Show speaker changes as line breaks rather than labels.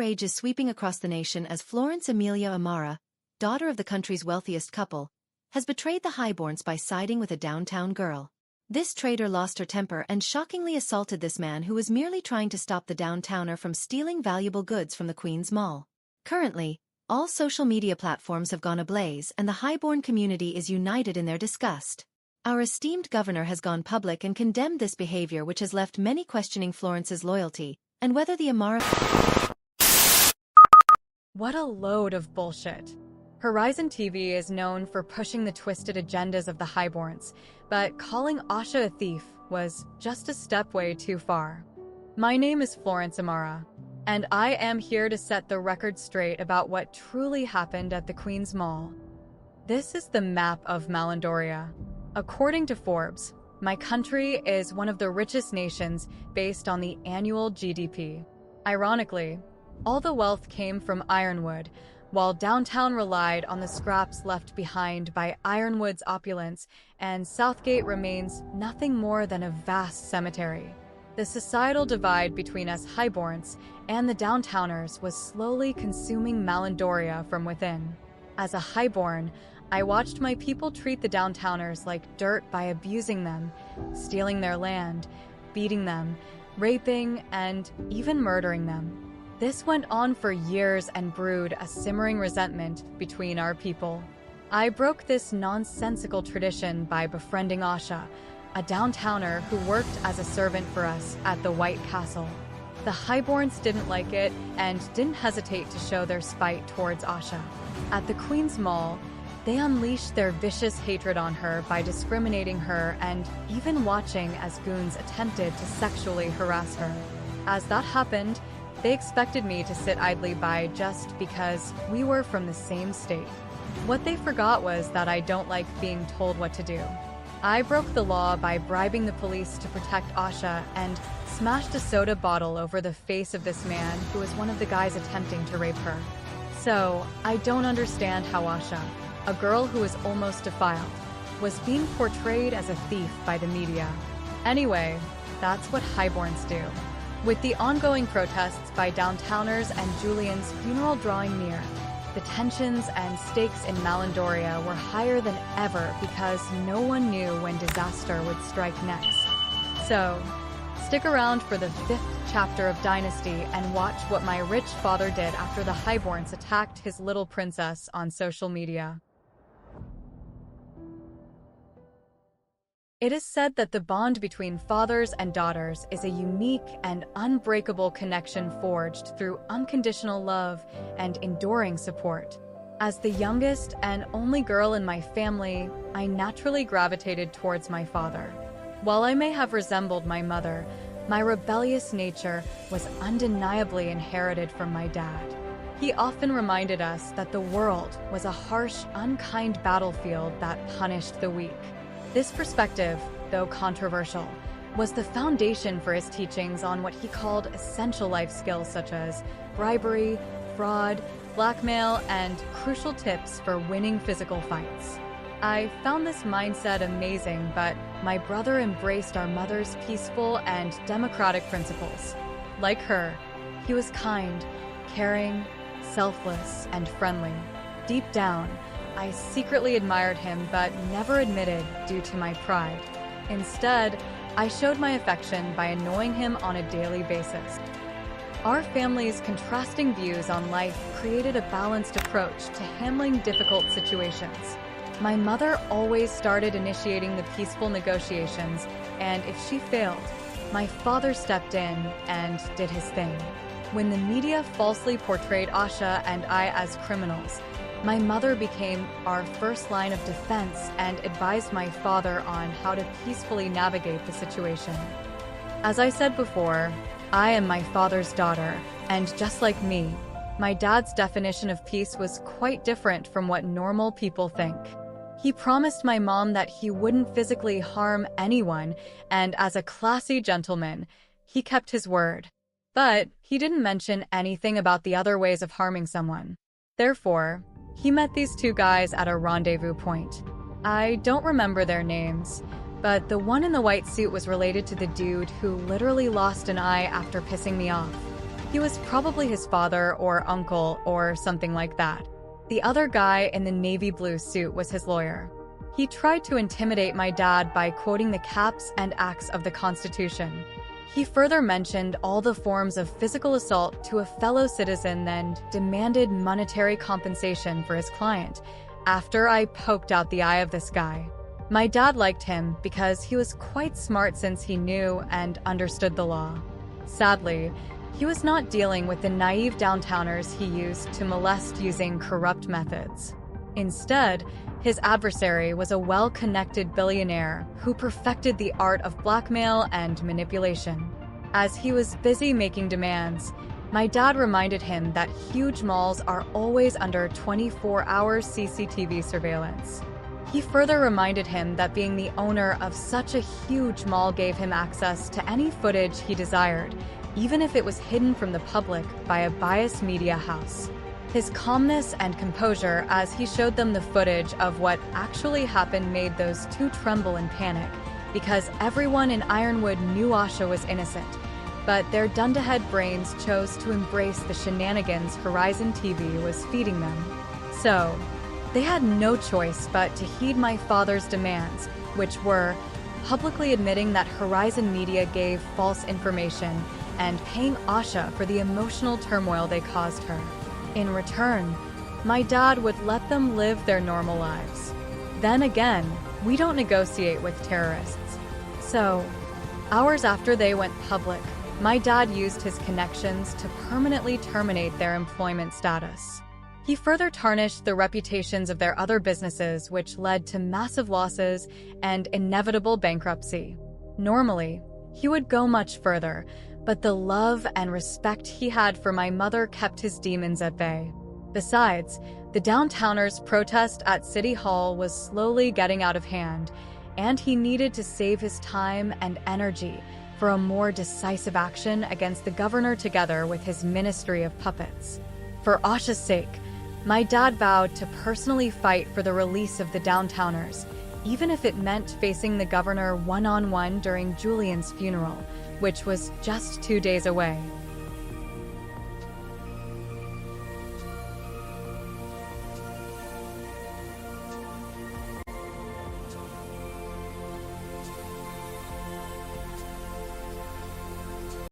outrage is sweeping across the nation as Florence Emilia Imara, daughter of the country's wealthiest couple, has betrayed the Highborns by siding with a downtown girl. This traitor lost her temper and shockingly assaulted this man who was merely trying to stop the downtowner from stealing valuable goods from the Queen's Mall. Currently, all social media platforms have gone ablaze and the Highborn community is united in their disgust. Our esteemed governor has gone public and condemned this behavior, which has left many questioning Florence's loyalty and whether the Imara...
What a load of bullshit. Horizon TV is known for pushing the twisted agendas of the Highborns, but calling Asha a thief was just a step way too far. My name is Florence Imara, and I am here to set the record straight about what truly happened at the Queen's Mall. This is the map of Malindoria. According to Forbes, my country is one of the richest nations based on the annual GDP. Ironically, all the wealth came from ironwood, while downtown relied on the scraps left behind by Ironwood's opulence, and Southgate remains nothing more than a vast cemetery. The societal divide between us Highborns and the downtowners was slowly consuming Malindoria from within. As a Highborn, I watched my people treat the downtowners like dirt by abusing them, stealing their land, beating them, raping, and even murdering them. This went on for years and brewed a simmering resentment between our people. I broke this nonsensical tradition by befriending Asha, a downtowner who worked as a servant for us at the White Castle. The Highborns didn't like it and didn't hesitate to show their spite towards Asha. At the Queen's Mall, they unleashed their vicious hatred on her by discriminating her and even watching as goons attempted to sexually harass her. As that happened, they expected me to sit idly by just because we were from the same state. What they forgot was that I don't like being told what to do. I broke the law by bribing the police to protect Asha and smashed a soda bottle over the face of this man who was one of the guys attempting to rape her. So, I don't understand how Asha, a girl who is almost defiled, was being portrayed as a thief by the media. Anyway, that's what Highborns do. With the ongoing protests by downtowners and Julian's funeral drawing near, the tensions and stakes in Malindoria were higher than ever because no one knew when disaster would strike next. So, stick around for the 5th chapter of Dynasty and watch what my rich father did after the Highborns attacked his little princess on social media. It is said that the bond between fathers and daughters is a unique and unbreakable connection forged through unconditional love and enduring support. As the youngest and only girl in my family, I naturally gravitated towards my father. While I may have resembled my mother, my rebellious nature was undeniably inherited from my dad. He often reminded us that the world was a harsh, unkind battlefield that punished the weak. This perspective, though controversial, was the foundation for his teachings on what he called essential life skills such as bribery, fraud, blackmail, and crucial tips for winning physical fights. I found this mindset amazing, but my brother embraced our mother's peaceful and democratic principles. Like her, he was kind, caring, selfless, and friendly. Deep down, I secretly admired him but never admitted due to my pride. Instead, I showed my affection by annoying him on a daily basis. Our family's contrasting views on life created a balanced approach to handling difficult situations. My mother always started initiating the peaceful negotiations, and if she failed, my father stepped in and did his thing. When the media falsely portrayed Asha and I as criminals, my mother became our first line of defense and advised my father on how to peacefully navigate the situation. As I said before, I am my father's daughter, and just like me, my dad's definition of peace was quite different from what normal people think. He promised my mom that he wouldn't physically harm anyone, and as a classy gentleman, he kept his word. But he didn't mention anything about the other ways of harming someone. Therefore, he met these two guys at a rendezvous point. I don't remember their names, but the one in the white suit was related to the dude who literally lost an eye after pissing me off. He He was probably his father or uncle or something like that. The other guy in the navy blue suit was his lawyer. He tried to intimidate my dad by quoting the caps and acts of the Constitution. He further mentioned all the forms of physical assault to a fellow citizen and demanded monetary compensation for his client. After I poked out the eye of this guy, my dad liked him because he was quite smart since he knew and understood the law. Sadly, he was not dealing with the naive downtowners he used to molest using corrupt methods. Instead, his adversary was a well-connected billionaire who perfected the art of blackmail and manipulation. As he was busy making demands, my dad reminded him that huge malls are always under 24-hour CCTV surveillance. He further reminded him that being the owner of such a huge mall gave him access to any footage he desired, even if it was hidden from the public by a biased media house. His calmness and composure as he showed them the footage of what actually happened made those two tremble in panic, because everyone in Ironwood knew Asha was innocent, but their dunderhead brains chose to embrace the shenanigans Horizon TV was feeding them. So, they had no choice but to heed my father's demands, which were publicly admitting that Horizon Media gave false information and paying Asha for the emotional turmoil they caused her. In return, my dad would let them live their normal lives. Then again, we don't negotiate with terrorists. So, hours after they went public, my dad used his connections to permanently terminate their employment status. He further tarnished the reputations of their other businesses, which led to massive losses and inevitable bankruptcy. Normally, he would go much further, but the love and respect he had for my mother kept his demons at bay. Besides, the downtowners' protest at City Hall was slowly getting out of hand, and he needed to save his time and energy for a more decisive action against the governor together with his Ministry of Puppets. For Asha's sake, my dad vowed to personally fight for the release of the downtowners, even if it meant facing the governor one-on-one during Julian's funeral, which was just 2 days away.